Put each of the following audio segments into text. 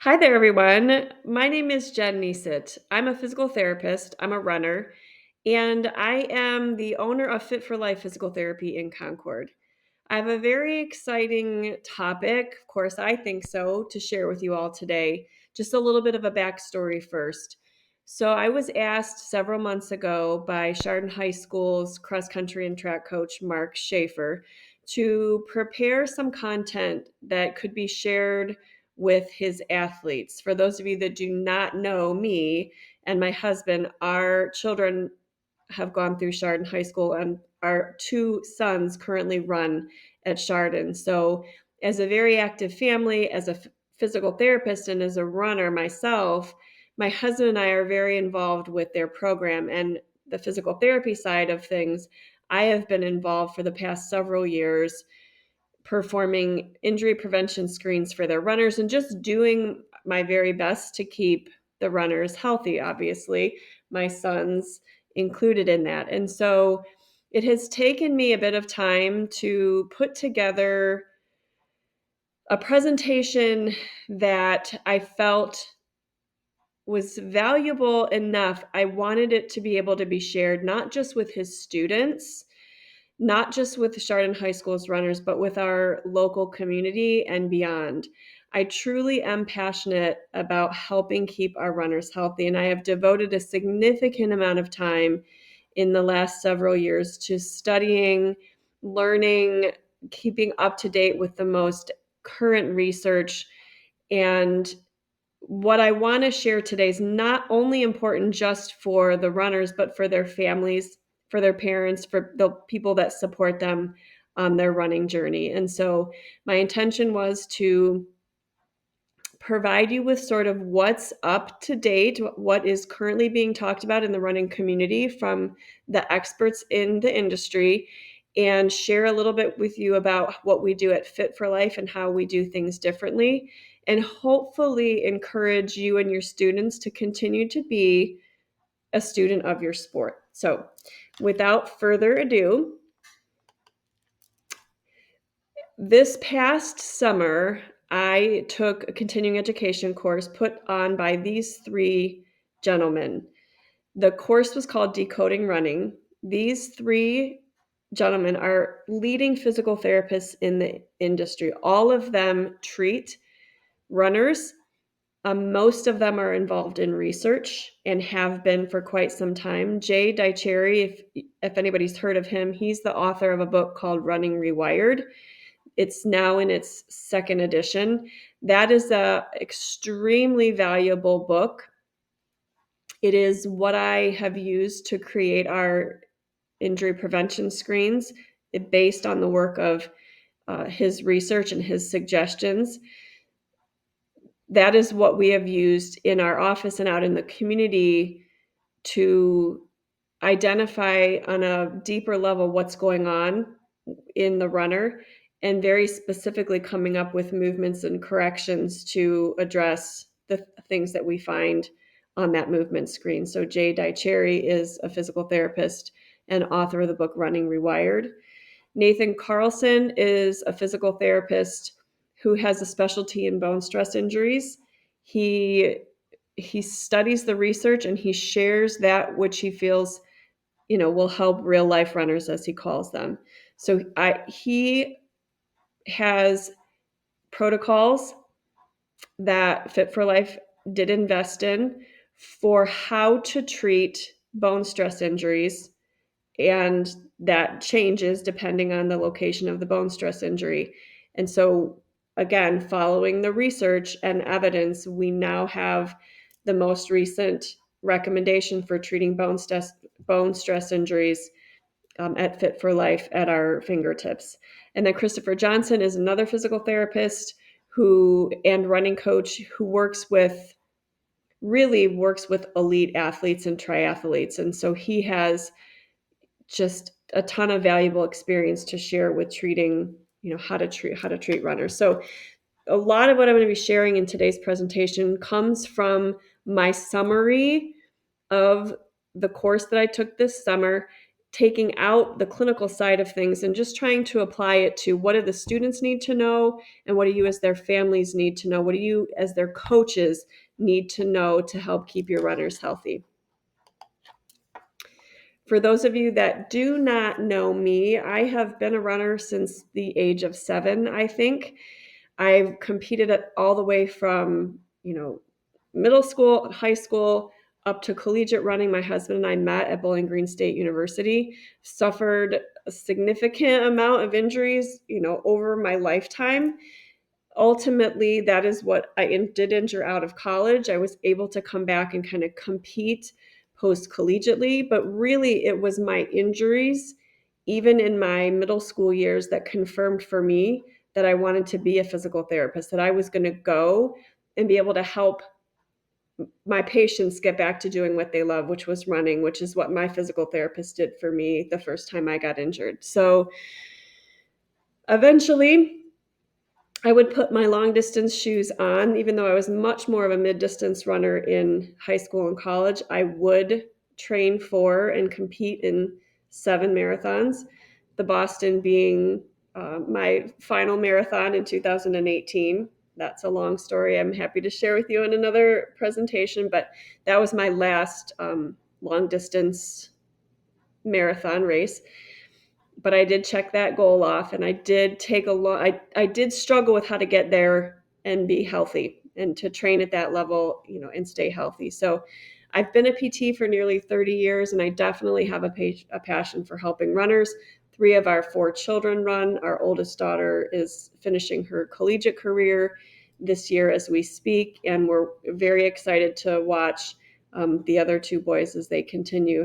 Hi there, everyone. My name is Jen Neesit. I'm a physical therapist, I'm a runner, and I am the owner of Fit for Life Physical Therapy in Concord. I have a very exciting topic, of course, I think so, to share with you all today. Just a little bit of a backstory first. So, I was asked several months ago by Chardon High School's cross country and track coach, Mark Schaefer, to prepare some content that could be shared with his athletes. For those of you that do not know me and my husband, our children have gone through Chardon High School, and our two sons currently run at Chardon. So, as a very active family, as a physical therapist, and as a runner myself, my husband and I are very involved with their program and the physical therapy side of things. I have been involved for the past several years performing injury prevention screens for their runners and just doing my very best to keep the runners healthy, obviously, my sons included in that. And so it has taken me a bit of time to put together a presentation that I felt was valuable enough. I wanted it to be able to be shared not just with his students, not just with Chardon High School's runners, but with our local community and beyond. I truly am passionate about helping keep our runners healthy, and I have devoted a significant amount of time in the last several years to studying, learning, keeping up to date with the most current research. And what I want to share today is not only important just for the runners, but for their families, for their parents, for the people that support them on their running journey. And so my intention was to provide you with sort of what's up to date, what is currently being talked about in the running community from the experts in the industry, and share a little bit with you about what we do at Fit for Life and how we do things differently, and hopefully encourage you and your students to continue to be a student of your sport. So, without further ado, this past summer, I took a continuing education course put on by these three gentlemen. The course was called Decoding Running. These three gentlemen are leading physical therapists in the industry. All of them treat runners. Most of them are involved in research and have been for quite some time. Jay Dicharry, if anybody's heard of him, he's the author of a book called Running Rewired. It's now in its second edition. That is a extremely valuable book. It is what I have used to create our injury prevention screens, based on the work of his research and his suggestions. That is what we have used in our office and out in the community to identify on a deeper level what's going on in the runner, and very specifically coming up with movements and corrections to address the things that we find on that movement screen. So Jay Dicharry is a physical therapist and author of the book Running Rewired. Nathan Carlson is a physical therapist who has a specialty in bone stress injuries. He he studies the research and he shares that which he feels will help real life runners, as he calls them. So he has protocols that Fit for Life did invest in for how to treat bone stress injuries, and that changes depending on the location of the bone stress injury. And so, again, following the research and evidence, we now have the most recent recommendation for treating bone stress injuries at Fit for Life at our fingertips. And then Christopher Johnson is another physical therapist and running coach who really works with elite athletes and triathletes. And so he has just a ton of valuable experience to share with treating, how to treat runners. So a lot of what I'm going to be sharing in today's presentation comes from my summary of the course that I took this summer. taking out the clinical side of things and just trying to apply it to what do the students need to know, and what do you as their families need to know? What do you as their coaches need to know to help keep your runners healthy? For those of you that do not know me, I have been a runner since the age of 7, I think. I've competed at all the way from, middle school, high school, up to collegiate running. My husband and I met at Bowling Green State University, suffered a significant amount of injuries, over my lifetime. Ultimately, that is what did injure out of college. I was able to come back and kind of compete post collegiately, but really it was my injuries, even in my middle school years, that confirmed for me that I wanted to be a physical therapist, that I was going to go and be able to help my patients get back to doing what they love, which was running, which is what my physical therapist did for me the first time I got injured. So eventually, I would put my long distance shoes on, even though I was much more of a mid distance runner in high school and college. I would train for and compete in 7 marathons, the Boston being my final marathon in 2018. That's a long story I'm happy to share with you in another presentation, but that was my last long distance marathon race. But I did check that goal off, and I did take a long I did struggle with how to get there and be healthy and to train at that level, and stay healthy. So I've been a PT for nearly 30 years, and I definitely have a passion for helping runners. 3 of our 4 children run. Our oldest daughter is finishing her collegiate career this year as we speak, and we're very excited to watch the other 2 boys as they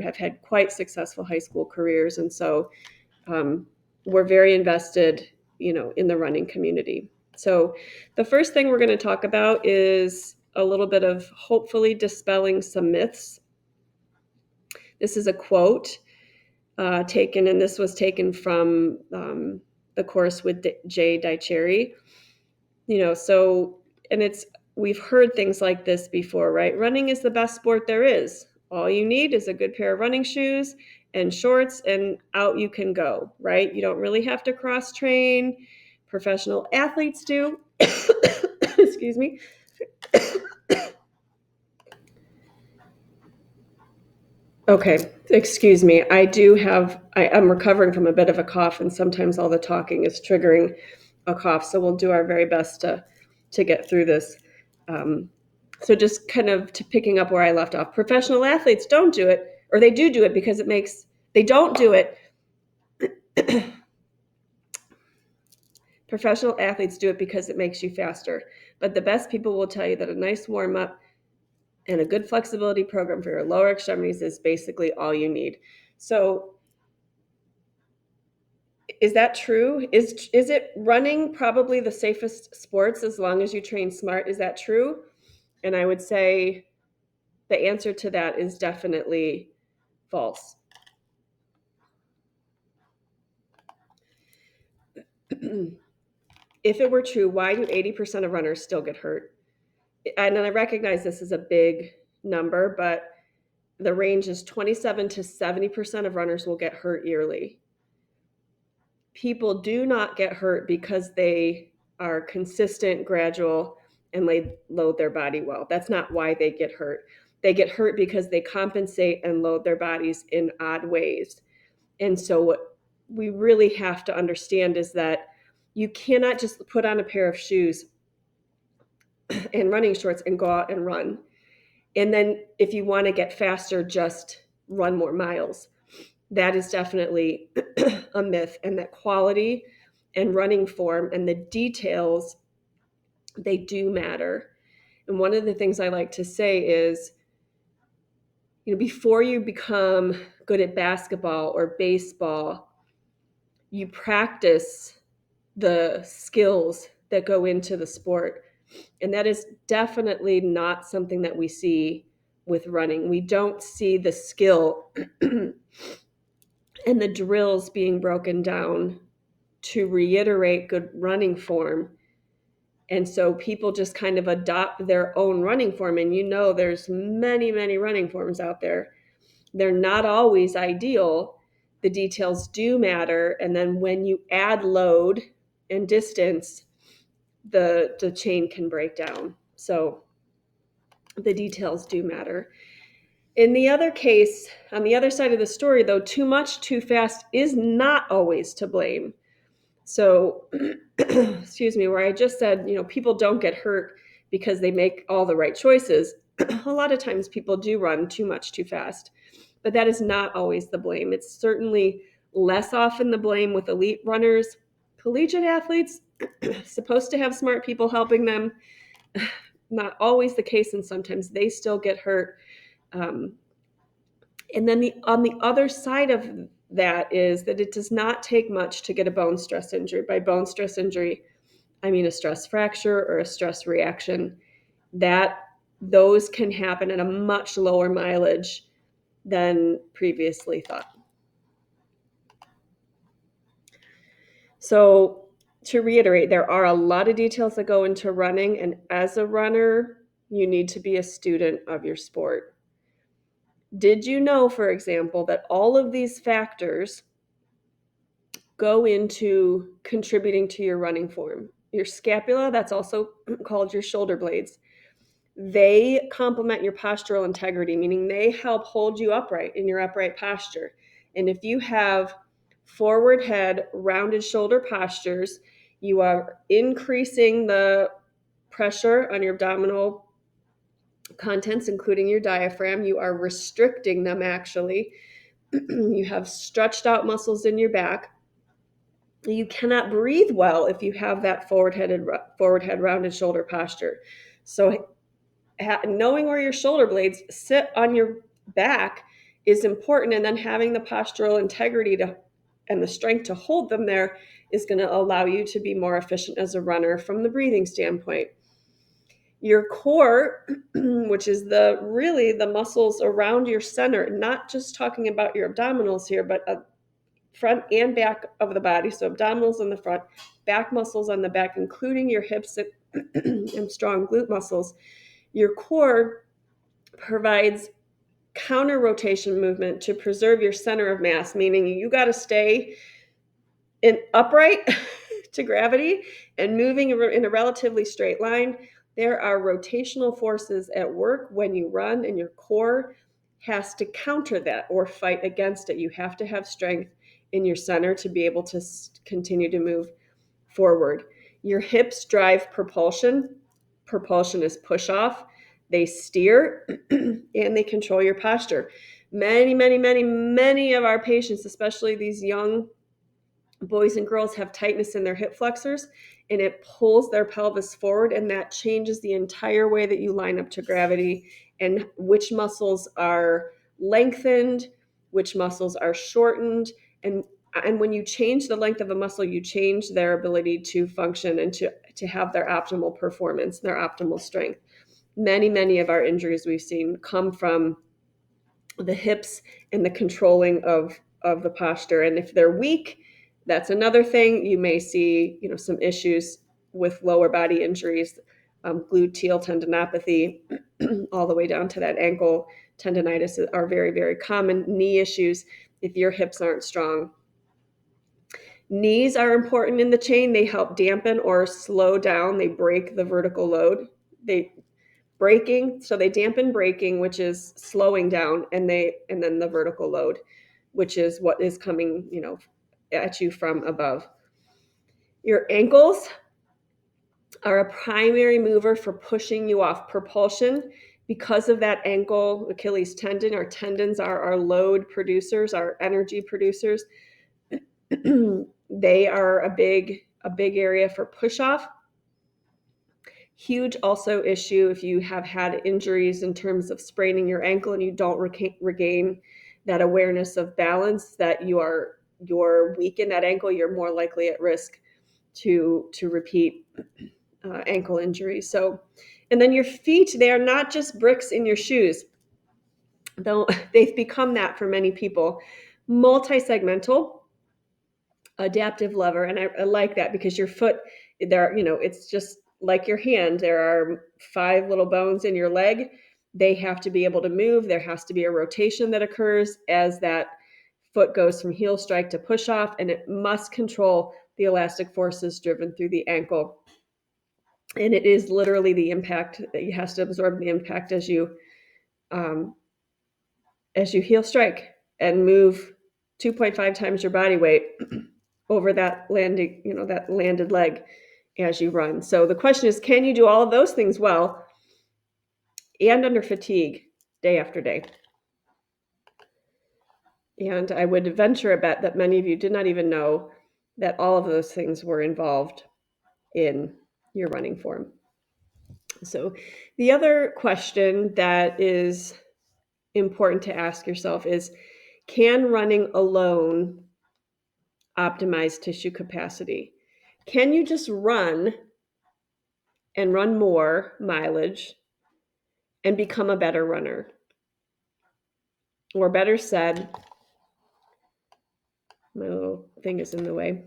have had quite successful high school careers. And so um, we're very invested, in the running community. So the first thing we're going to talk about is a little bit of hopefully dispelling some myths. This is a quote and this was taken from the course with Jay Dicharry. We've heard things like this before, right? Running is the best sport there is. All you need is a good pair of running shoes and shorts, and out you can go, right? You don't really have to cross train. Professional athletes do. Excuse me. Okay, excuse me. I'm recovering from a bit of a cough, and sometimes all the talking is triggering a cough. So we'll do our very best to get through this. So just kind of to picking up where I left off, professional athletes don't do it, or they do it because they don't do it. Professional athletes do it because it makes you faster. But the best people will tell you that a nice warm up and a good flexibility program for your lower extremities is basically all you need. So is that true? Is it running probably the safest sports as long as you train smart? Is that true? And I would say the answer to that is definitely false. If it were true, why do 80% of runners still get hurt? And I recognize this is a big number, but the range is 27 to 70% of runners will get hurt yearly. People do not get hurt because they are consistent, gradual, and they load their body well. That's not why they get hurt. They get hurt because they compensate and load their bodies in odd ways. And so what we really have to understand is that you cannot just put on a pair of shoes and running shorts and go out and run. And then if you want to get faster, just run more miles. That is definitely a myth, and that quality and running form and the details, they do matter. And one of the things I like to say is, before you become good at basketball or baseball, you practice the skills that go into the sport. And that is definitely not something that we see with running. We don't see the skill and the drills being broken down to reiterate good running form. And so people just kind of adopt their own running form. And there's many, many running forms out there. They're not always ideal. the details do matter. And then when you add load and distance, the chain can break down. So the details do matter. In the other case, on the other side of the story, though, too much, too fast is not always to blame. So, excuse me, where I just said, people don't get hurt because they make all the right choices. A lot of times people do run too much, too fast, but that is not always the blame. It's certainly less often the blame with elite runners. Collegiate athletes, supposed to have smart people helping them, not always the case, and sometimes they still get hurt. And then on the other side of that is that it does not take much to get a bone stress injury. By bone stress injury, I mean a stress fracture or a stress reaction. Those can happen at a much lower mileage than previously thought. So to reiterate, there are a lot of details that go into running, and as a runner, you need to be a student of your sport. Did you know, for example, that all of these factors go into contributing to your running form? Your scapula, that's also called your shoulder blades, they complement your postural integrity, meaning they help hold you upright in your upright posture. And if you have forward head, rounded shoulder postures, you are increasing the pressure on your abdominal contents, including your diaphragm. You are restricting them, actually. You have stretched out muscles in your back. You cannot breathe well if you have that forward head, rounded shoulder posture. So knowing where your shoulder blades sit on your back is important, and then having the postural integrity and the strength to hold them there is going to allow you to be more efficient as a runner from the breathing standpoint. Your core, which is really the muscles around your center, not just talking about your abdominals here, but front and back of the body. So abdominals on the front, back muscles on the back, including your hips and strong glute muscles. Your core provides counter rotation movement to preserve your center of mass, meaning you got to stay upright to gravity and moving in a relatively straight line. There are rotational forces at work when you run, and your core has to counter that or fight against it. You have to have strength in your center to be able to continue to move forward. Your hips drive propulsion. Propulsion is push off. They steer and they control your posture. Many of our patients, especially these young boys and girls, have tightness in their hip flexors, and it pulls their pelvis forward, and that changes the entire way that you line up to gravity and which muscles are lengthened, which muscles are shortened. And when you change the length of a muscle, you change their ability to function and to have their optimal performance, their optimal strength. Many of our injuries we've seen come from the hips and the controlling of the posture. And if they're weak, that's another thing. You may see, some issues with lower body injuries, gluteal tendinopathy, all the way down to that ankle tendonitis are very, very common. Knee issues, if your hips aren't strong. Knees are important in the chain. They help dampen or slow down. They break the vertical load. So they dampen braking, which is slowing down, and then the vertical load, which is what is coming, at you from above. Your ankles are a primary mover for pushing you off. Propulsion, because of that ankle Achilles tendon. Our tendons are our load producers, our energy producers. They are a big area for push off. Huge also issue if you have had injuries in terms of spraining your ankle and you don't regain that awareness of balance, that you're weak in that ankle, you're more likely at risk to repeat ankle injury. So, and then your feet, they are not just bricks in your shoes, though they've become that for many people. Multi-segmental, adaptive lever, and I like that because your foot, it's just like your hand. There are 5 little bones in your leg. They have to be able to move. There has to be a rotation that occurs as that foot goes from heel strike to push off, and it must control the elastic forces driven through the ankle. And it is literally the impact that you have to absorb the impact as you heel strike and move 2.5 times your body weight over that landed leg as you run. So the question is, can you do all of those things well and under fatigue day after day? And I would venture a bet that many of you did not even know that all of those things were involved in your running form. So the other question that is important to ask yourself is, can running alone optimize tissue capacity? Can you just run and run more mileage and become a better runner? Or better said, my little thing is in the way.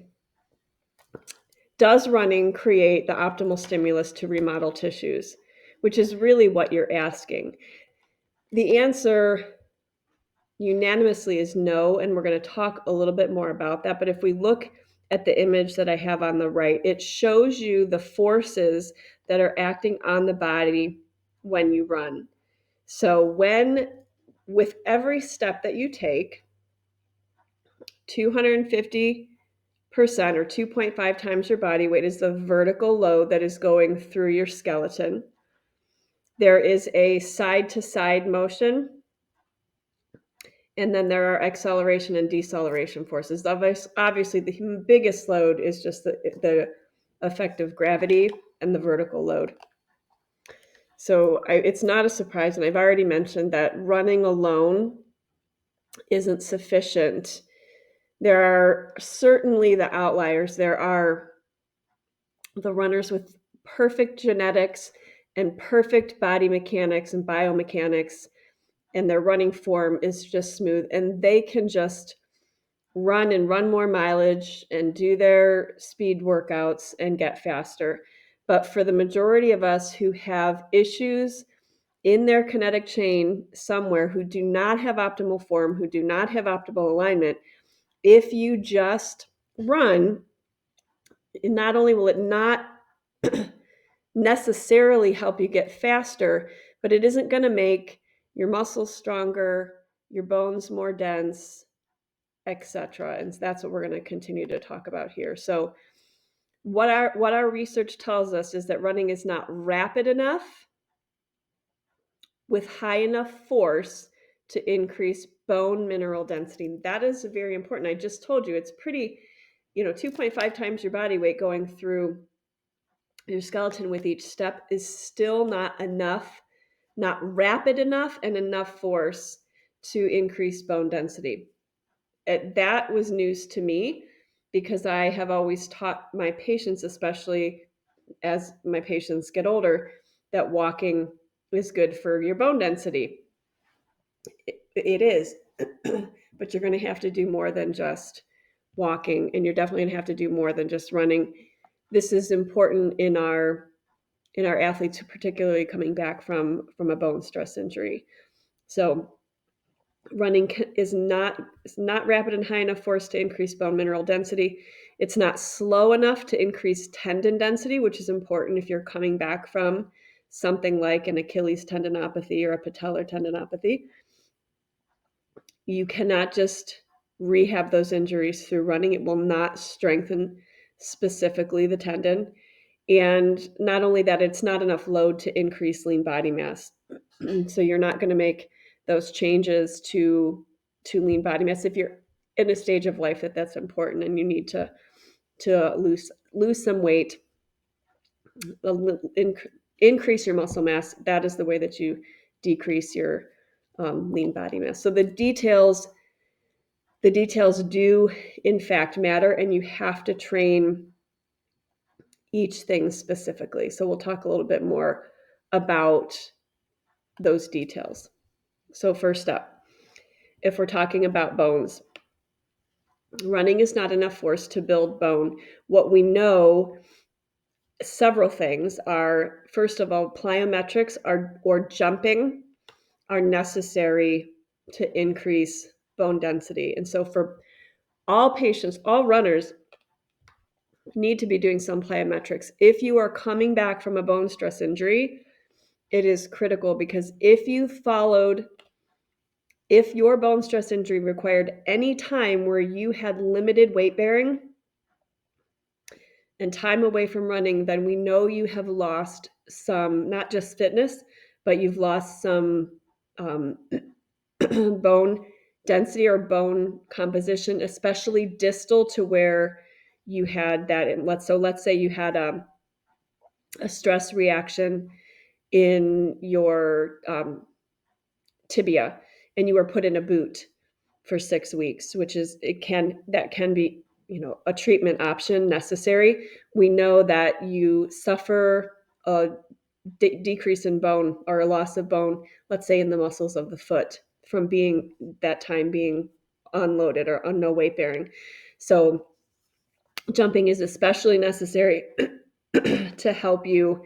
Does running create the optimal stimulus to remodel tissues? Which is really what you're asking. The answer unanimously is no, and we're going to talk a little bit more about that. But if we look at the image that I have on the right, it shows you the forces that are acting on the body when you run. So with every step that you take, 250% or 2.5 times your body weight is the vertical load that is going through your skeleton. There is a side-to-side motion, and then there are acceleration and deceleration forces. Obviously, the biggest load is just the effect of gravity and the vertical load. So it's not a surprise, and I've already mentioned that running alone isn't sufficient. There are certainly the outliers. There are the runners with perfect genetics and perfect body mechanics and biomechanics, and their running form is just smooth, and they can just run more mileage and do their speed workouts and get faster. But for the majority of us who have issues in their kinetic chain somewhere, who do not have optimal form, who do not have optimal alignment, if you just run, not only will it not necessarily help you get faster, but it isn't going to make your muscles stronger, your bones more dense, etc. And that's what we're going to continue to talk about here. So what our research tells us is that running is not rapid enough with high enough force to increase bone mineral density. That is very important. I just told you it's pretty, 2.5 times your body weight going through your skeleton with each step is still not enough, not rapid enough, and enough force to increase bone density. That was news to me because I have always taught my patients, especially as my patients get older, that walking is good for your bone density. It is, but you're going to have to do more than just walking, and you're definitely going to have to do more than just running. This is important in our athletes who particularly coming back from a bone stress injury. So running is not rapid and high enough force to increase bone mineral density. It's not slow enough to increase tendon density, which is important if you're coming back from something like an Achilles tendinopathy or a patellar tendinopathy. You cannot just rehab those injuries through running. It will not strengthen specifically the tendon. And not only that, it's not enough load to increase lean body mass. So you're not going to make those changes to lean body mass if you're in a stage of life that's important and you need to lose some weight, increase your muscle mass. That is the way that you decrease your lean body mass. So the details do in fact matter, and you have to train each thing specifically. So we'll talk a little bit more about those details. So first up, if we're talking about bones, running is not enough force to build bone. What we know, several things are, first of all, plyometrics or jumping are necessary to increase bone density. And so for all patients, all runners need to be doing some plyometrics. If you are coming back from a bone stress injury, it is critical because if your bone stress injury required any time where you had limited weight bearing and time away from running, then we know you have lost some, not just fitness, but you've lost some bone density or bone composition, especially distal to where you had that. And let's say you had a stress reaction in your tibia and you were put in a boot for 6 weeks, which is that can be, a treatment option necessary. We know that you suffer a decrease in bone or a loss of bone, let's say in the muscles of the foot from being unloaded or no weight bearing. So jumping is especially necessary to help you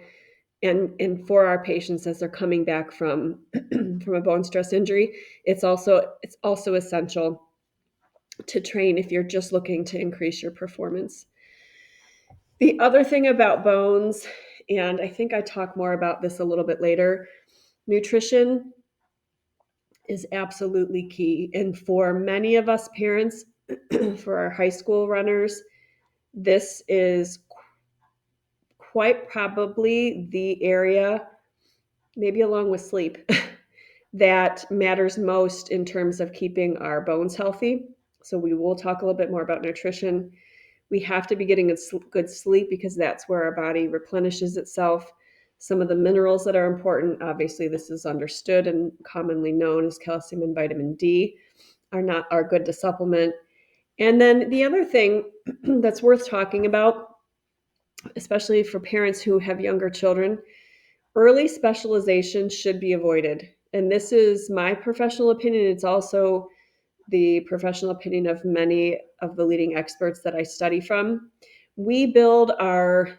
and for our patients as they're coming back from from a bone stress injury. It's also essential to train if you're just looking to increase your performance. The other thing about bones, and I think I talk more about this a little bit later, nutrition is absolutely key. And for many of us parents, for our high school runners, this is quite probably the area, maybe along with sleep, that matters most in terms of keeping our bones healthy. So we will talk a little bit more about nutrition. We have to be getting a good sleep because that's where our body replenishes itself. Some of the minerals that are important, obviously this is understood and commonly known as calcium and vitamin D, are good to supplement. And then the other thing that's worth talking about, especially for parents who have younger children, early specialization should be avoided. And this is my professional opinion. It's also the professional opinion of many of the leading experts that I study from. We build our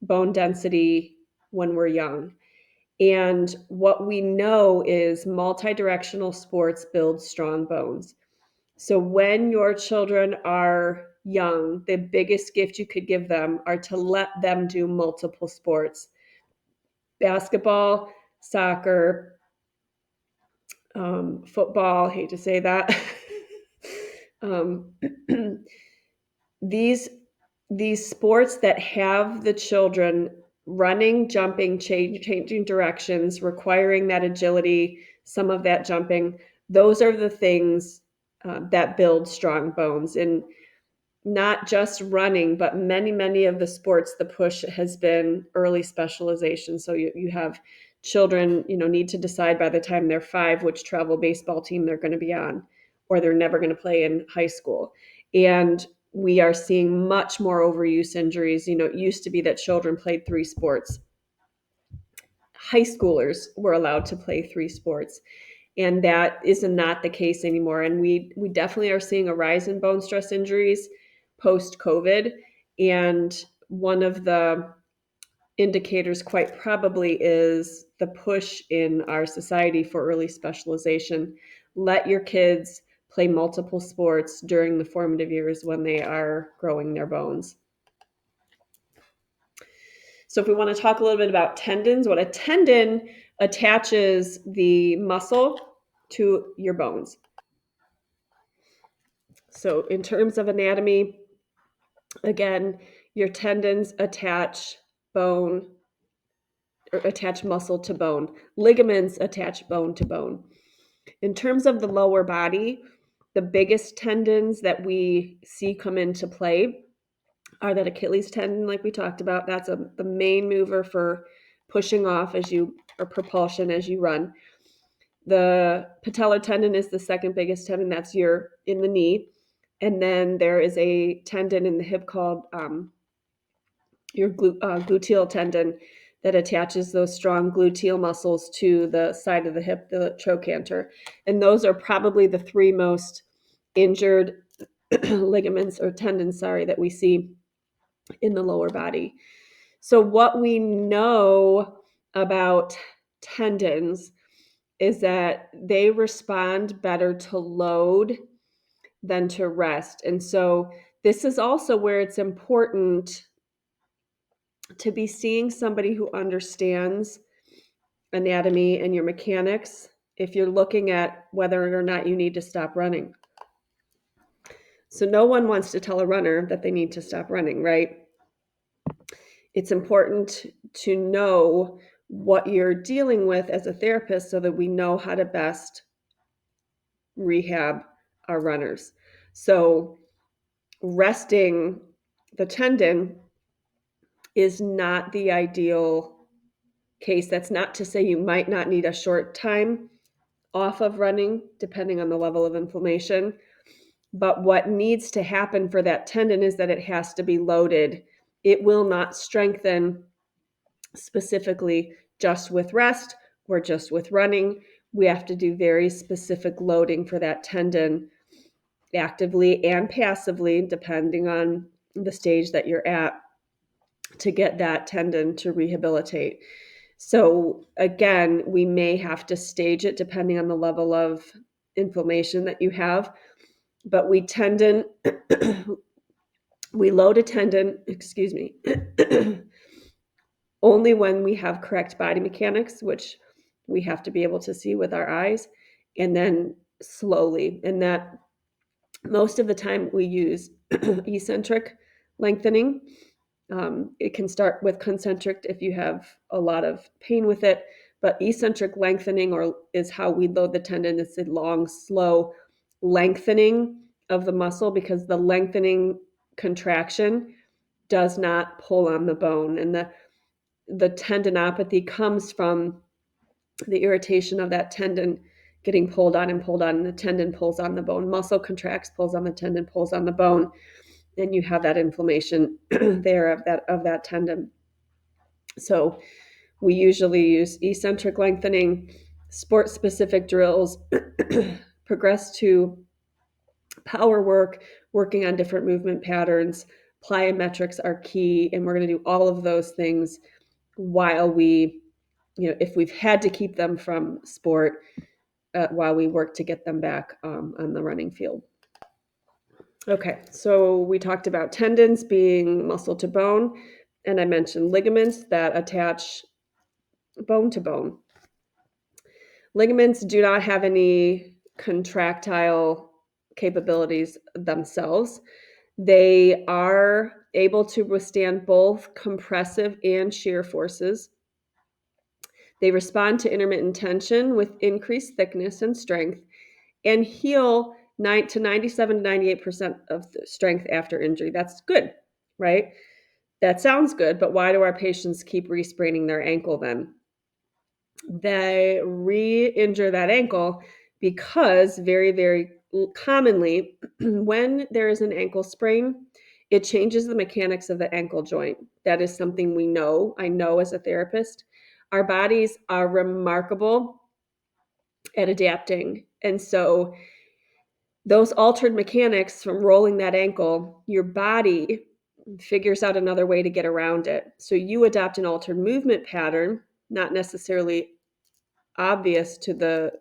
bone density when we're young. And what we know is multi-directional sports build strong bones. So when your children are young, the biggest gift you could give them are to let them do multiple sports. Basketball, soccer, football, hate to say that. um, these sports that have the children running, jumping, changing directions, requiring that agility, some of that jumping, those are the things that build strong bones. And not just running, but many of the sports, the push has been early specialization. So you have children, need to decide by the time they're 5 which travel baseball team they're going to be on, or they're never going to play in high school. And we are seeing much more overuse injuries. It used to be that children played 3 sports. High schoolers were allowed to play 3 sports. And that is not the case anymore. And we definitely are seeing a rise in bone stress injuries post-COVID. And one of the indicators quite probably is the push in our society for early specialization. Let your kids play multiple sports during the formative years when they are growing their bones. So if we want to talk a little bit about tendons, what a tendon attaches the muscle to your bones. So in terms of anatomy, again, your tendons attach bone or attach muscle to bone. Ligaments attach bone to bone. In terms of the lower body, the biggest tendons that we see come into play are that Achilles tendon, like we talked about. That's the main mover for pushing off or propulsion as you run. The patellar tendon is the second biggest tendon. That's in the knee. And then there is a tendon in the hip called your gluteal tendon that attaches those strong gluteal muscles to the side of the hip, the trochanter. And those are probably the 3 most injured ligaments or tendons, that we see in the lower body. So what we know about tendons is that they respond better to load than to rest. And so this is also where it's important to be seeing somebody who understands anatomy and your mechanics if you're looking at whether or not you need to stop running. So no one wants to tell a runner that they need to stop running, right? It's important to know what you're dealing with as a therapist so that we know how to best rehab our runners. So resting the tendon is not the ideal case. That's not to say you might not need a short time off of running, depending on the level of inflammation. But what needs to happen for that tendon is that it has to be loaded. It will not strengthen specifically just with rest or just with running. We have to do very specific loading for that tendon, actively and passively, depending on the stage that you're at, to get that tendon to rehabilitate. So again, we may have to stage it depending on the level of inflammation that you have, but we load a tendon, only when we have correct body mechanics, which we have to be able to see with our eyes, and then slowly. And that most of the time we use eccentric lengthening. It can start with concentric if you have a lot of pain with it, but eccentric lengthening is how we load the tendon. It's a long, slow lengthening of the muscle because the lengthening contraction does not pull on the bone. And the tendinopathy comes from the irritation of that tendon getting pulled on, and the tendon pulls on the bone. Muscle contracts, pulls on the tendon, pulls on the bone, and you have that inflammation there of that tendon. So we usually use eccentric lengthening, sport-specific drills, progress to power work, working on different movement patterns. Plyometrics are key, and we're going to do all of those things while we, if we've had to keep them from sport, while we work to get them back on the running field. Okay, so we talked about tendons being muscle to bone, and I mentioned ligaments that attach bone to bone. Ligaments do not have any contractile capabilities themselves. They are able to withstand both compressive and shear forces. They respond to intermittent tension with increased thickness and strength, and heal 97 to 98% of the strength after injury. That's good, right? That sounds good, but why do our patients keep re-spraining their ankle then? They re-injure that ankle because very, very commonly, when there is an ankle sprain, it changes the mechanics of the ankle joint. That is something we know. I know as a therapist. Our bodies are remarkable at adapting. And so those altered mechanics from rolling that ankle, your body figures out another way to get around it. So you adopt an altered movement pattern, not necessarily obvious to the,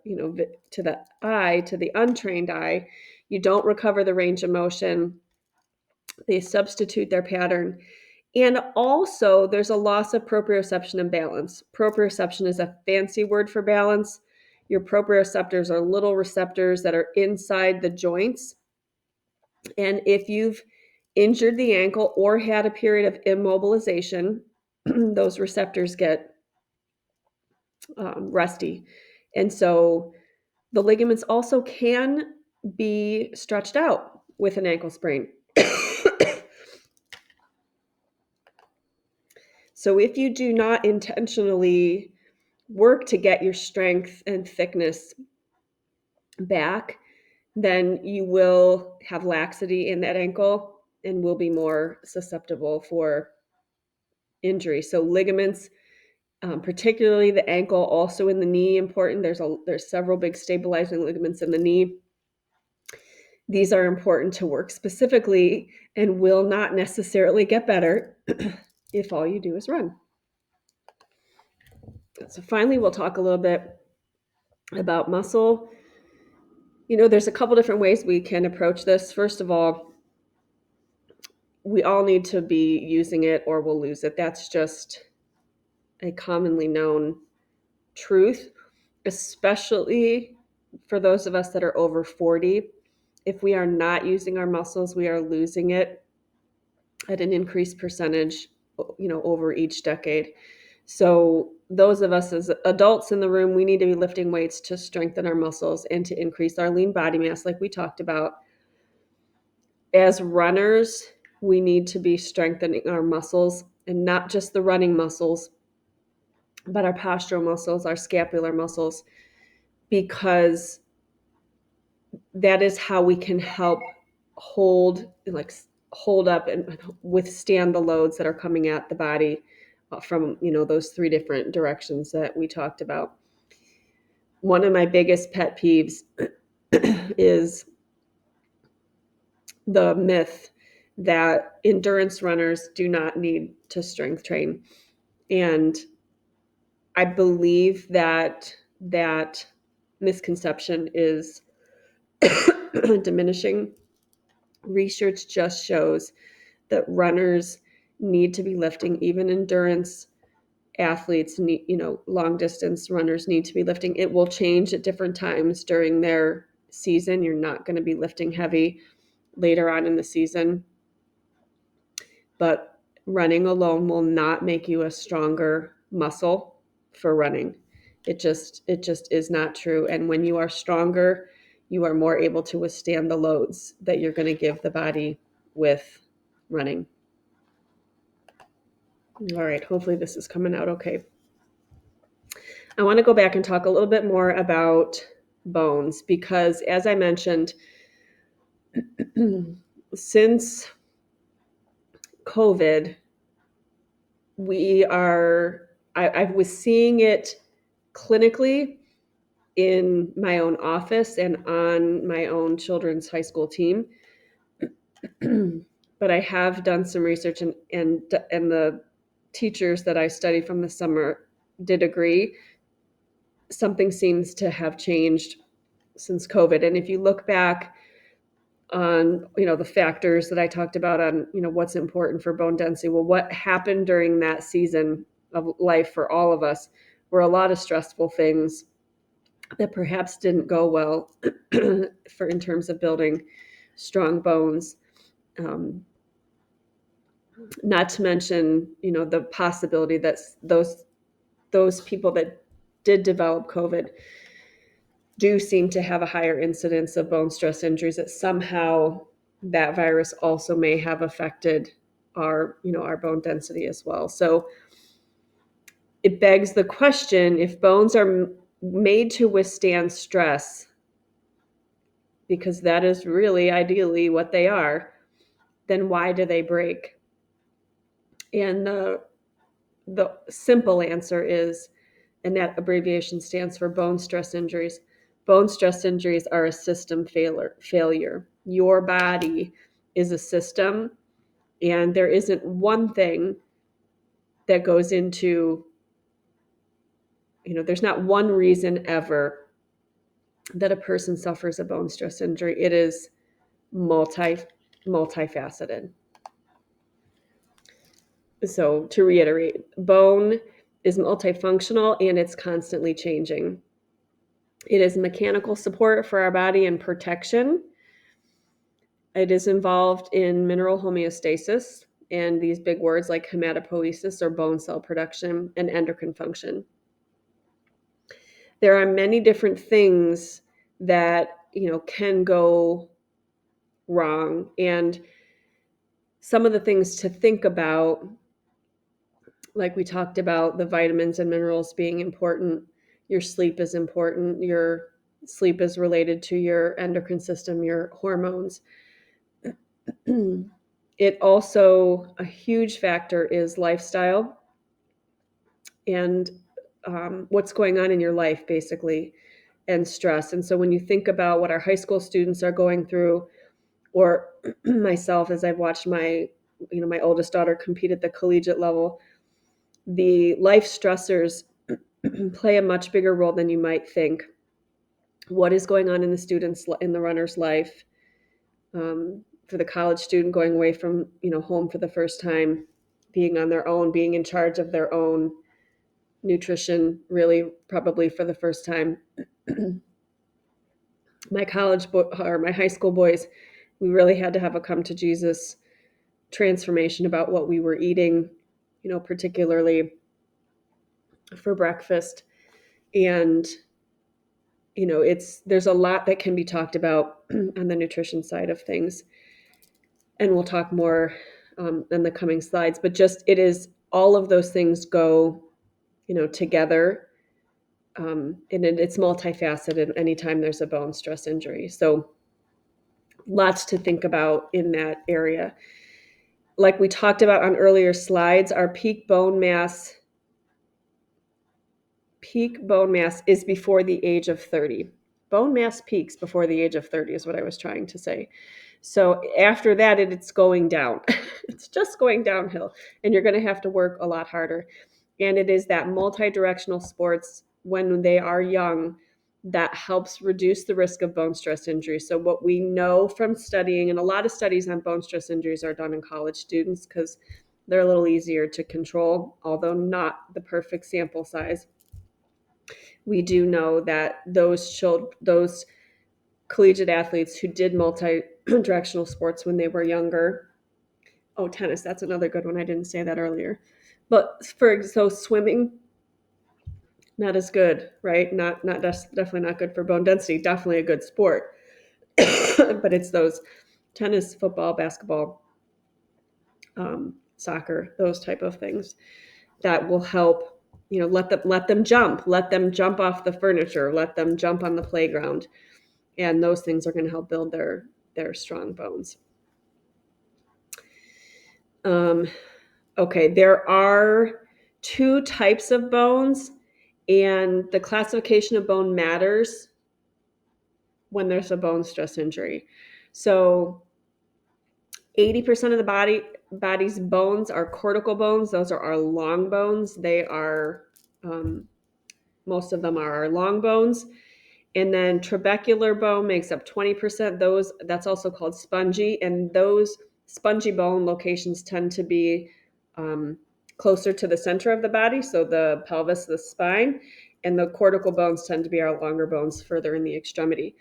to the eye, to the untrained eye. You don't recover the range of motion. They substitute their pattern. And also, there's a loss of proprioception and balance. Proprioception is a fancy word for balance. Your proprioceptors are little receptors that are inside the joints. And if you've injured the ankle or had a period of immobilization, those receptors get rusty. And so the ligaments also can be stretched out with an ankle sprain. So if you do not intentionally work to get your strength and thickness back, then you will have laxity in that ankle and will be more susceptible for injury. So ligaments, particularly the ankle, also in the knee, important. There's several big stabilizing ligaments in the knee. These are important to work specifically and will not necessarily get better if all you do is run. So finally, we'll talk a little bit about muscle There's a couple different ways we can approach this. First of all, we all need to be using it or we'll lose it. That's just a commonly known truth, especially for those of us that are over 40. If we are not using our muscles, we are losing it at an increased percentage, over each decade. So those of us as adults in the room, we need to be lifting weights to strengthen our muscles and to increase our lean body mass, like we talked about. As runners, we need to be strengthening our muscles, and not just the running muscles, but our postural muscles, our scapular muscles, because that is how we can help hold hold up and withstand the loads that are coming at the body from those three different directions that we talked about. One of my biggest pet peeves is the myth that endurance runners do not need to strength train. And I believe that misconception is diminishing. Research just shows that runners need to be lifting. Even endurance athletes need, long distance runners need to be lifting. It will change at different times during their season. You're not going to be lifting heavy later on in the season, but running alone will not make you a stronger muscle for running. It just is not true. And when you are stronger, you are more able to withstand the loads that you're going to give the body with running. All right, hopefully this is coming out okay. I want to go back and talk a little bit more about bones because, as I mentioned, since COVID, I was seeing it clinically in my own office and on my own children's high school team. But I have done some research, and the teachers that I studied from the summer did agree something seems to have changed since COVID. And if you look back on, the factors that I talked about on, what's important for bone density, well, what happened during that season of life for all of us were a lot of stressful things that perhaps didn't go well in terms of building strong bones. Not to mention, the possibility that those people that did develop COVID do seem to have a higher incidence of bone stress injuries, that somehow that virus also may have affected our bone density as well. So it begs the question, if bones are made to withstand stress, because that is really ideally what they are, then why do they break? And the simple answer is, and that abbreviation stands for bone stress injuries. Bone stress injuries are a system failure. Your body is a system, and there isn't one thing that goes into, there's not one reason ever that a person suffers a bone stress injury. It is multifaceted. So to reiterate, bone is multifunctional and it's constantly changing. It is mechanical support for our body and protection. It is involved in mineral homeostasis and these big words like hematopoiesis or bone cell production and endocrine function. There are many different things that, can go wrong. And some of the things to think about, like we talked about, the vitamins and minerals being important. Your sleep is important. Your sleep is related to your endocrine system, your hormones. It also, a huge factor is lifestyle and what's going on in your life, basically, and stress. And so when you think about what our high school students are going through, or myself, as I've watched my oldest daughter compete at the collegiate level, the life stressors play a much bigger role than you might think what is going on in the runner's life, for the college student going away from home for the first time, being on their own, being in charge of their own nutrition, really probably for the first time. My high school boys, we really had to have a come to Jesus transformation about what we were eating, particularly for breakfast. And there's a lot that can be talked about on the nutrition side of things, and we'll talk more in the coming slides. But just it is all of those things go, together, and it's multifaceted. Anytime there's a bone stress injury, so lots to think about in that area. Like we talked about on earlier slides, our peak bone mass is before the age of 30. Bone mass peaks before the age of 30 is what I was trying to say. So after that, it's going down. It's just going downhill, and you're going to have to work a lot harder. And it is that multi-directional sports when they are young that helps reduce the risk of bone stress injury. So what we know from studying, and a lot of studies on bone stress injuries are done in college students because they're a little easier to control, although not the perfect sample size. We do know that those collegiate athletes who did multi-directional sports when they were younger. Oh, tennis, that's another good one. I didn't say that earlier. But so swimming, not as good, right? Definitely not good for bone density. Definitely a good sport. But it's those tennis, football, basketball, soccer, those type of things that will help, let them jump off the furniture, let them jump on the playground. And those things are going to help build their strong bones. Okay, there are two types of bones, and the classification of bone matters when there's a bone stress injury. So 80% of the body's bones are cortical bones. Those are our long bones. They are, most of them are our long bones. And then trabecular bone makes up 20%. That's also called spongy. And those spongy bone locations tend to be closer to the center of the body, so the pelvis, the spine, and the cortical bones tend to be our longer bones further in the extremity.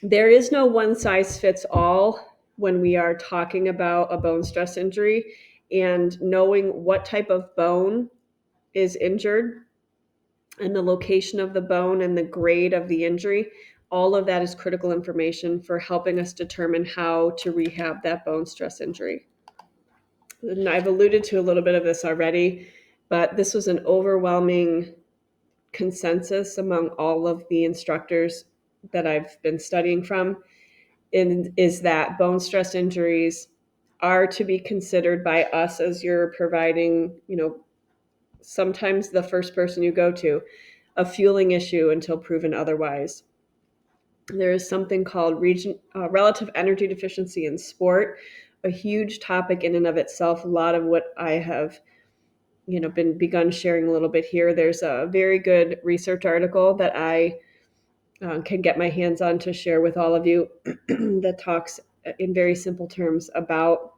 There is no one size fits all when we are talking about a bone stress injury, and knowing what type of bone is injured and the location of the bone and the grade of the injury, all of that is critical information for helping us determine how to rehab that bone stress injury. And I've alluded to a little bit of this already, but this was an overwhelming consensus among all of the instructors that I've been studying from, is that bone stress injuries are to be considered by us as you're providing, sometimes the first person you go to, a fueling issue until proven otherwise. There is something called relative energy deficiency in sport, a huge topic in and of itself. A lot of what I have, begun sharing a little bit here. There's a very good research article that I can get my hands on to share with all of you that talks in very simple terms about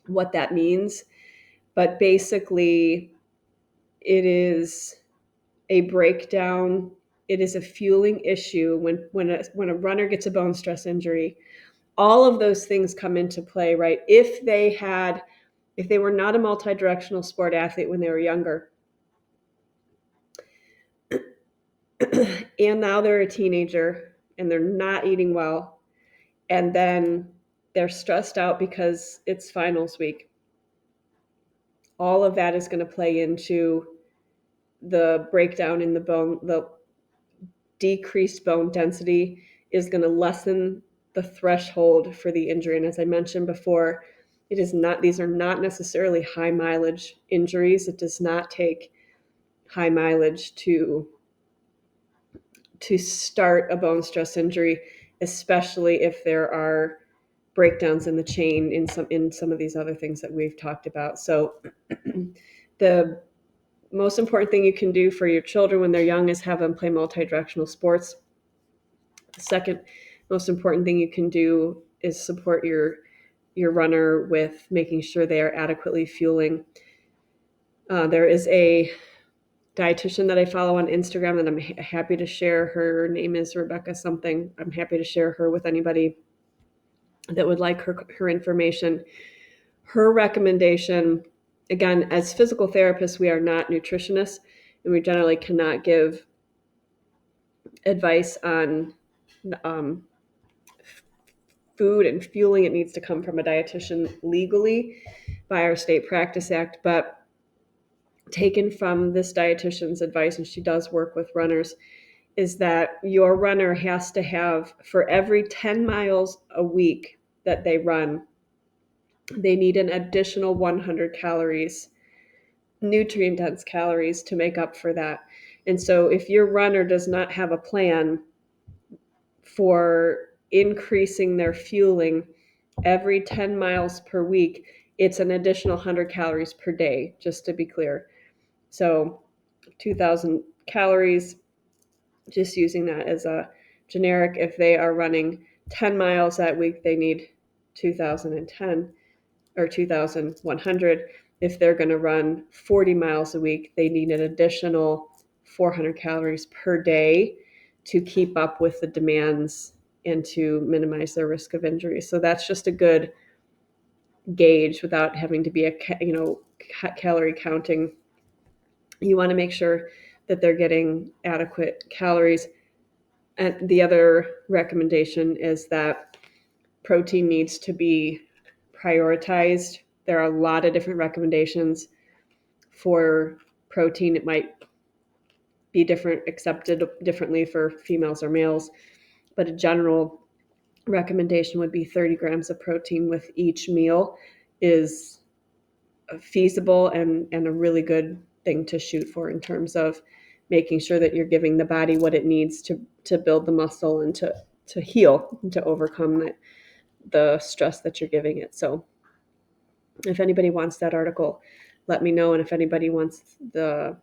what that means. But basically, it is a breakdown. It is a fueling issue when a runner gets a bone stress injury. All of those things come into play, right? If they were not a multi-directional sport athlete when they were younger, and now they're a teenager and they're not eating well, and then they're stressed out because it's finals week, all of that is going to play into the breakdown in the bone. The decreased bone density is going to lessen the threshold for the injury. And as I mentioned before, these are not necessarily high mileage injuries. It does not take high mileage to start a bone stress injury, especially if there are breakdowns in the chain in some of these other things that we've talked about. So the most important thing you can do for your children when they're young is have them play multi-directional sports. The second most important thing you can do is support your runner with making sure they are adequately fueling. There is a dietitian that I follow on Instagram that I'm happy to share. Her name is Rebecca something. I'm happy to share her with anybody that would like her information. Her recommendation, again, as physical therapists, we are not nutritionists, and we generally cannot give advice on um, food and fueling. It needs to come from a dietitian legally by our state practice act, but taken from this dietitian's advice, and she does work with runners, is that your runner has to have, for every 10 miles a week that they run, they need an additional 100 calories, nutrient dense calories, to make up for that. And so if your runner does not have a plan for increasing their fueling every 10 miles per week, it's an additional 100 calories per day, just to be clear. So 2,000 calories, just using that as a generic. If they are running 10 miles that week, they need 2,010 or 2,100. If they're going to run 40 miles a week, they need an additional 400 calories per day to keep up with the demands and to minimize their risk of injury. So that's just a good gauge without having to be calorie counting. You want to make sure that they're getting adequate calories. And the other recommendation is that protein needs to be prioritized. There are a lot of different recommendations for protein. It might be accepted differently for females or males, but a general recommendation would be 30 grams of protein with each meal is feasible and a really good thing to shoot for in terms of making sure that you're giving the body what it needs to build the muscle and to heal and to overcome the stress that you're giving it. So if anybody wants that article, let me know. And if anybody wants the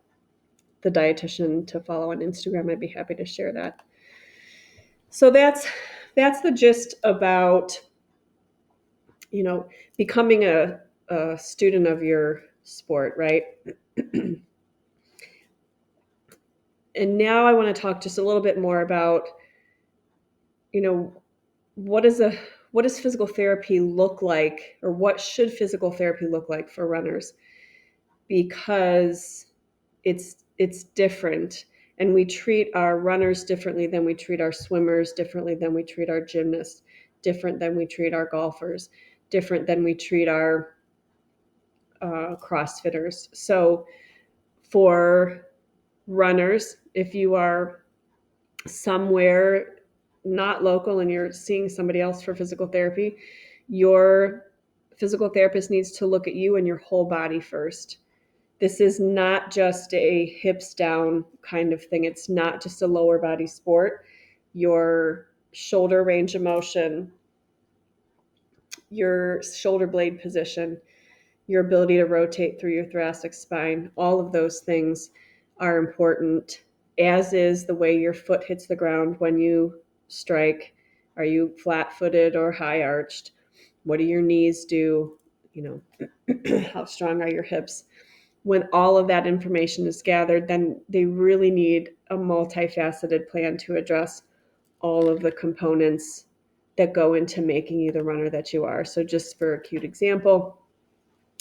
dietitian to follow on Instagram, I'd be happy to share that. So that's the gist about, becoming a student of your sport, right? And now I want to talk just a little bit more about, what does physical therapy look like, or what should physical therapy look like for runners? Because it's different, and we treat our runners differently than we treat our swimmers, differently than we treat our gymnasts, different than we treat our golfers, different than we treat our CrossFitters. So for runners, if you are somewhere not local and you're seeing somebody else for physical therapy, your physical therapist needs to look at you and your whole body first. This is not just a hips down kind of thing. It's not just a lower body sport. Your shoulder range of motion, your shoulder blade position, your ability to rotate through your thoracic spine, all of those things are important, as is the way your foot hits the ground when you strike. Are you flat-footed or high-arched? What do your knees do? How strong are your hips? When all of that information is gathered, then they really need a multifaceted plan to address all of the components that go into making you the runner that you are. So just for a cute example,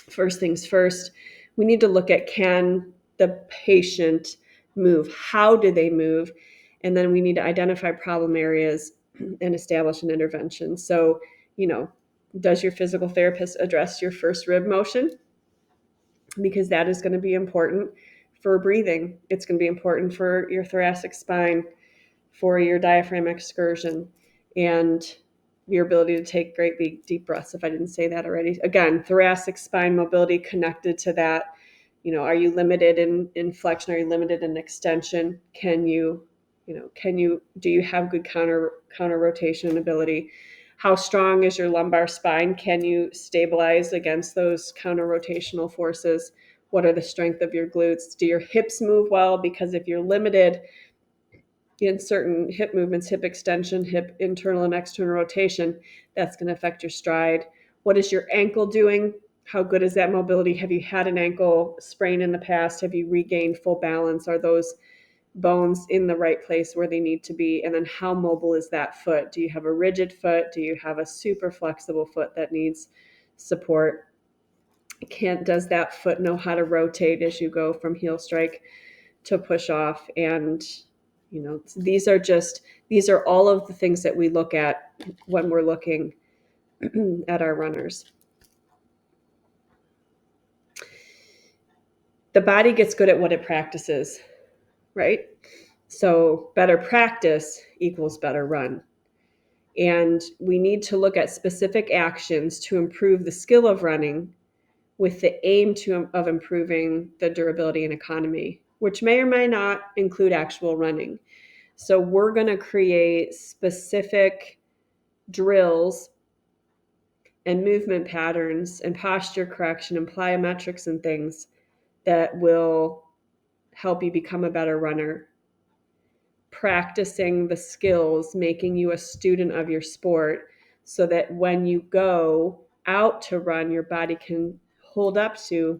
first things first, we need to look at, can the patient move? How do they move? And then we need to identify problem areas and establish an intervention. So, does your physical therapist address your first rib motion? Because that is going to be important for breathing. It's going to be important for your thoracic spine, for your diaphragm excursion, and your ability to take great big deep breaths, if I didn't say that already. Again, thoracic spine mobility connected to that. Are you limited in flexion? Are you limited in extension? Do you have good counter rotation ability? How strong is your lumbar spine? Can you stabilize against those counter rotational forces? What are the strength of your glutes? Do your hips move well? Because if you're limited in certain hip movements, hip extension, hip internal and external rotation, that's going to affect your stride. What is your ankle doing? How good is that mobility? Have you had an ankle sprain in the past? Have you regained full balance? Are those bones in the right place where they need to be? And then how mobile is that foot? Do you have a rigid foot? Do you have a super flexible foot that needs support? Does that foot know how to rotate as you go from heel strike to push off? And these are all of the things that we look at when we're looking at our runners. The body gets good at what it practices, right? So better practice equals better run. And we need to look at specific actions to improve the skill of running with the aim of improving the durability and economy, which may or may not include actual running. So we're going to create specific drills and movement patterns and posture correction and plyometrics and things that will help you become a better runner. Practicing the skills, making you a student of your sport so that when you go out to run, your body can hold up to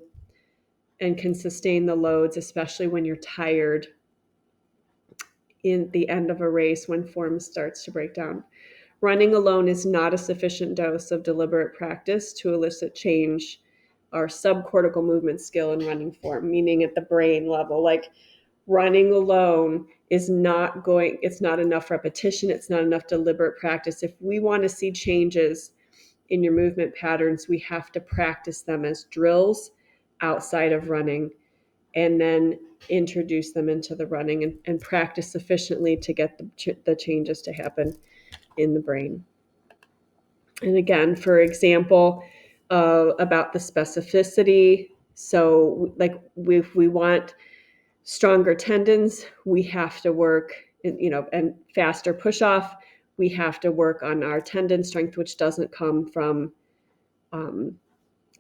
and can sustain the loads, especially when you're tired in the end of a race when form starts to break down. Running alone is not a sufficient dose of deliberate practice to elicit change or subcortical movement skill in running form, meaning at the brain level. Like running alone it's not enough repetition. It's not enough deliberate practice. If we want to see changes in your movement patterns, we have to practice them as drills outside of running and then introduce them into the running and practice sufficiently to get the changes to happen in the brain. And again, for example, about the specificity. So like if we want stronger tendons, we have to work, and faster push off, we have to work on our tendon strength, which doesn't come from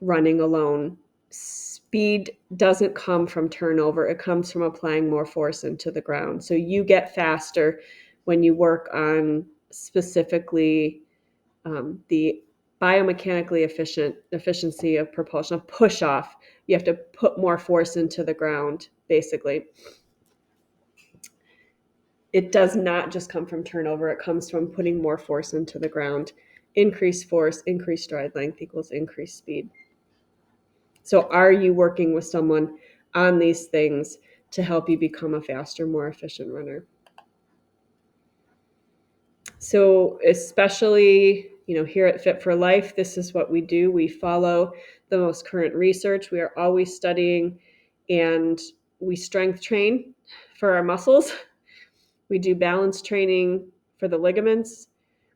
running alone. Speed doesn't come from turnover. It comes from applying more force into the ground. So you get faster when you work on specifically the biomechanically efficiency of propulsion, of push off. You have to put more force into the ground, basically. It does not just come from turnover. It comes from putting more force into the ground. Increased force, increased stride length equals increased speed. So are you working with someone on these things to help you become a faster, more efficient runner? So especially, here at Fit for Life, this is what we do. We follow the most current research. We are always studying, and we strength train for our muscles. We do balance training for the ligaments.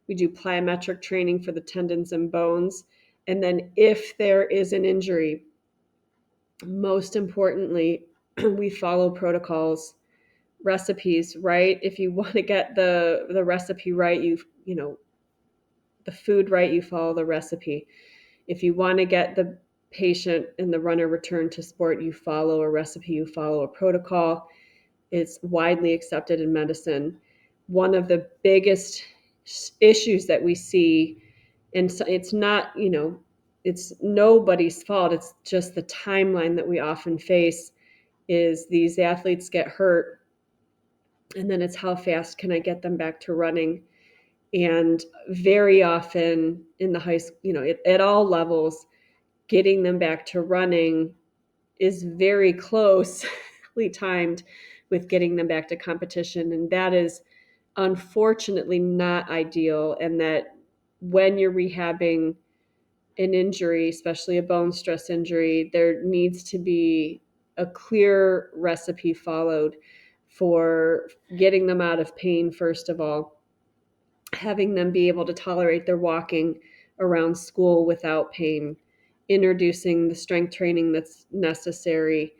We do plyometric training for the tendons and bones. And then if there is an injury, most importantly, we follow protocols, recipes, right? If you want to get the recipe right, the food right, you follow the recipe. If you want to get the patient and the runner returned to sport, you follow a recipe, you follow a protocol. It's widely accepted in medicine. One of the biggest issues that we see, and so it's not, it's nobody's fault. It's just the timeline that we often face is these athletes get hurt, and then it's how fast can I get them back to running? And very often in the high school, at all levels, getting them back to running is very closely timed with getting them back to competition. And that is unfortunately not ideal. And that when you're rehabbing an injury, especially a bone stress injury, there needs to be a clear recipe followed for getting them out of pain, first of all, having them be able to tolerate their walking around school without pain, introducing the strength training that's necessary,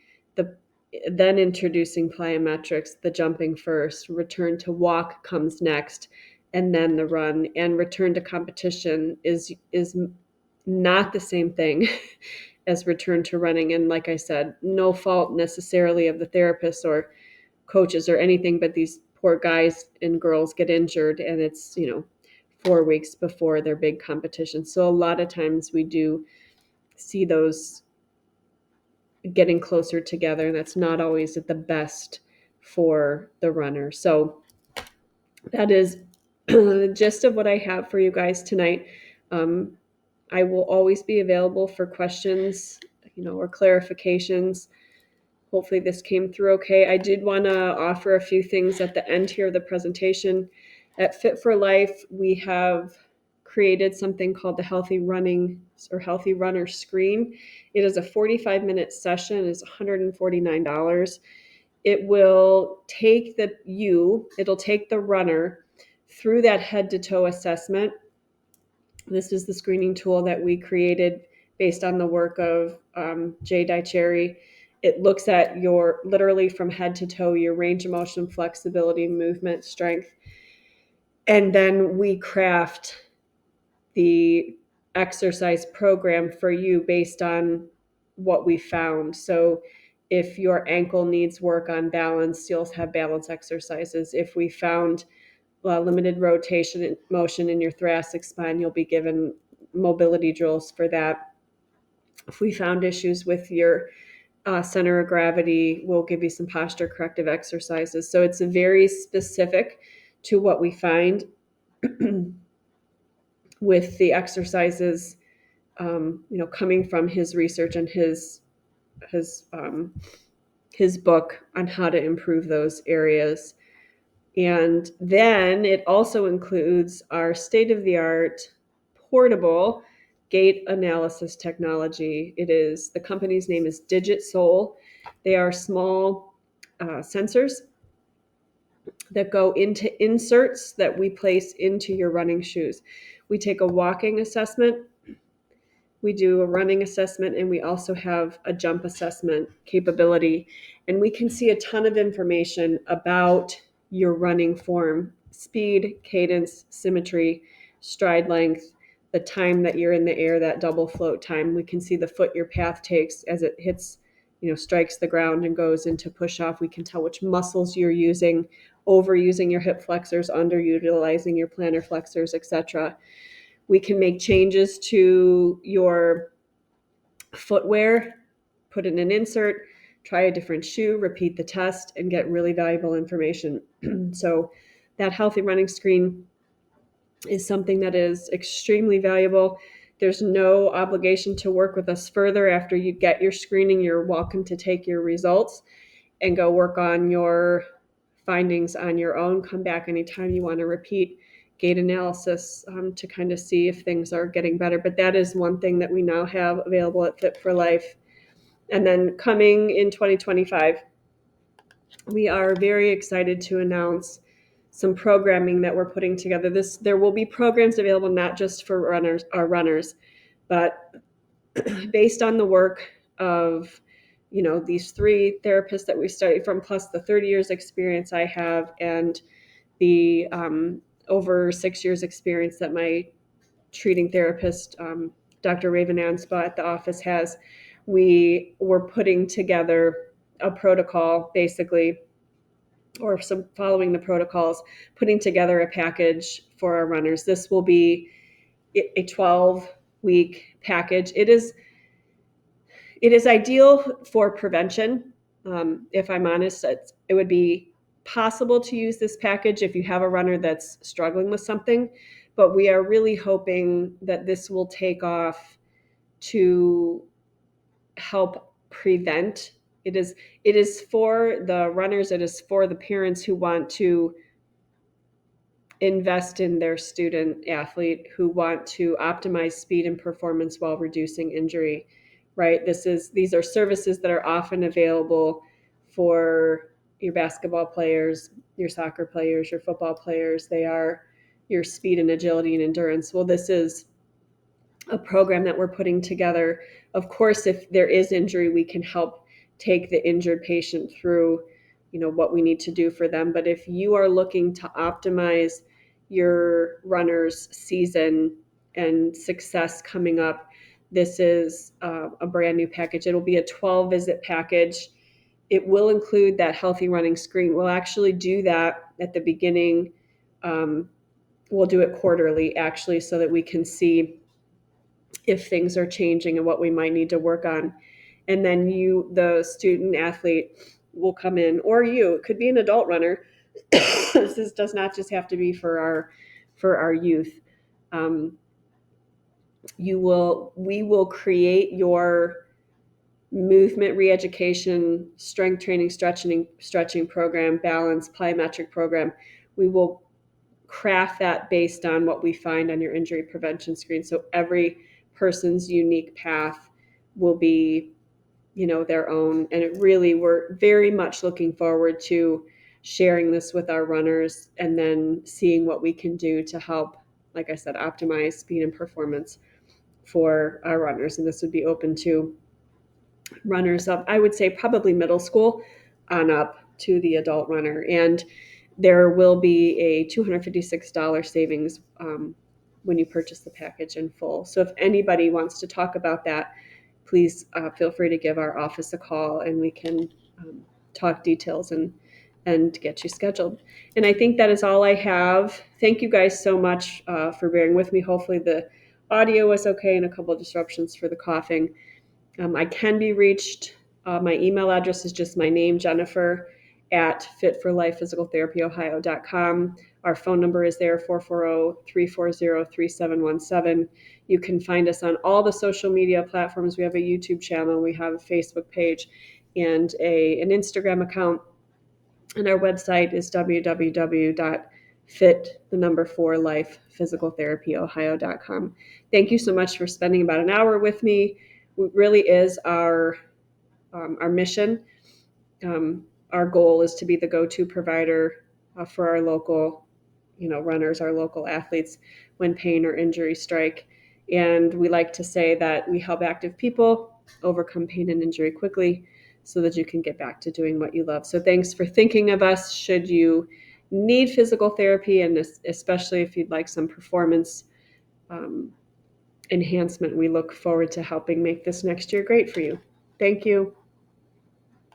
then introducing plyometrics, the jumping first, return to walk comes next, and then the run. And return to competition is not the same thing as return to running. And like I said, no fault necessarily of the therapists or coaches or anything, but these poor guys and girls get injured, and it's 4 weeks before their big competition. So a lot of times we do see those getting closer together, and that's not always at the best for the runner. So that is the gist of what I have for you guys tonight. Um, I will always be available for questions, or clarifications. Hopefully this came through okay. I did want to offer a few things at the end here of the presentation. At Fit for Life, we have created something called the Healthy Running or Healthy Runner Screen. It is a 45-minute session. It's $149. It'll take the runner through that head to toe assessment. This is the screening tool that we created based on the work of Jay Dicharry. It looks at your, literally from head to toe, your range of motion, flexibility, movement, strength. And then we craft the exercise program for you based on what we found. So if your ankle needs work on balance, you'll have balance exercises. If we found limited rotation and motion in your thoracic spine, you'll be given mobility drills for that. If we found issues with your center of gravity, we'll give you some posture corrective exercises. So it's very specific to what we find with the exercises, coming from his research and his book on how to improve those areas. And then it also includes our state-of-the-art portable gait analysis technology. The company's name is DigitSoul. They are small sensors that go into inserts that we place into your running shoes. We take a walking assessment, we do a running assessment, and we also have a jump assessment capability. And we can see a ton of information about your running form, speed, cadence, symmetry, stride length, the time that you're in the air, that double float time. We can see the foot your path takes as it hits, strikes the ground and goes into push off. We can tell which muscles you're using, overusing your hip flexors, underutilizing your plantar flexors, etc. We can make changes to your footwear, put in an insert, try a different shoe, repeat the test, and get really valuable information. So that healthy running screen is something that is extremely valuable. There's no obligation to work with us further. After you get your screening, you're welcome to take your results and go work on your findings on your own. Come back anytime you want to repeat gait analysis to kind of see if things are getting better. But that is one thing that we now have available at Fit for Life. And then coming in 2025, we are very excited to announce some programming that we're putting together. There will be programs available not just for runners, but based on the work of these 3 therapists that we studied from, plus the 30 years experience I have, and the over 6 years experience that my treating therapist, Dr. Raven Anspa at the office has. We were putting together a protocol, basically, or some following the protocols, putting together a package for our runners. This will be a 12-week package. It is ideal for prevention. If I'm honest, it would be possible to use this package if you have a runner that's struggling with something, but we are really hoping that this will take off to help prevent. It is for the runners, it is for the parents who want to invest in their student athlete, who want to optimize speed and performance while reducing injury, right? These are services that are often available for your basketball players, your soccer players, your football players. They are your speed and agility and endurance. Well, this is a program that we're putting together. Of course, if there is injury, we can help take the injured patient through, what we need to do for them. But if you are looking to optimize your runner's season and success coming up, This is a brand new package. It'll be a 12 visit package. It will include that healthy running screen. We'll actually do that at the beginning. We'll do it quarterly, actually, so that we can see if things are changing and what we might need to work on. And then you, the student athlete, will come in, or you, it could be an adult runner. This does not just have to be for our youth. Um, we will create your movement reeducation, strength training, stretching program, balance, plyometric program. We will craft that based on what we find on your injury prevention screen. So every person's unique path will be, their own. And it really, we're very much looking forward to sharing this with our runners and then seeing what we can do to help, like I said, optimize speed and performance for our runners. And this would be open to runners up, I would say probably middle school on up to the adult runner. And there will be a $256 savings when you purchase the package in full. So if anybody wants to talk about that, please feel free to give our office a call and we can talk details and get you scheduled. And I think that is all I have. Thank you guys so much for bearing with me. Hopefully the audio was okay and a couple of disruptions for the coughing. I can be reached. My email address is just my name, Jennifer, at fitforlifephysicaltherapyohio.com. Our phone number is there, 440-340-3717. You can find us on all the social media platforms. We have a YouTube channel, we have a Facebook page, and an Instagram account. And our website is www.fit4lifephysicaltherapyohio.com. Thank you so much for spending about an hour with me. It really is our mission. Our goal is to be the go-to provider for our local, runners, our local athletes when pain or injury strike. And we like to say that we help active people overcome pain and injury quickly so that you can get back to doing what you love. So thanks for thinking of us should you need physical therapy, and especially if you'd like some performance enhancement. We look forward to helping make this next year great for you. Thank you.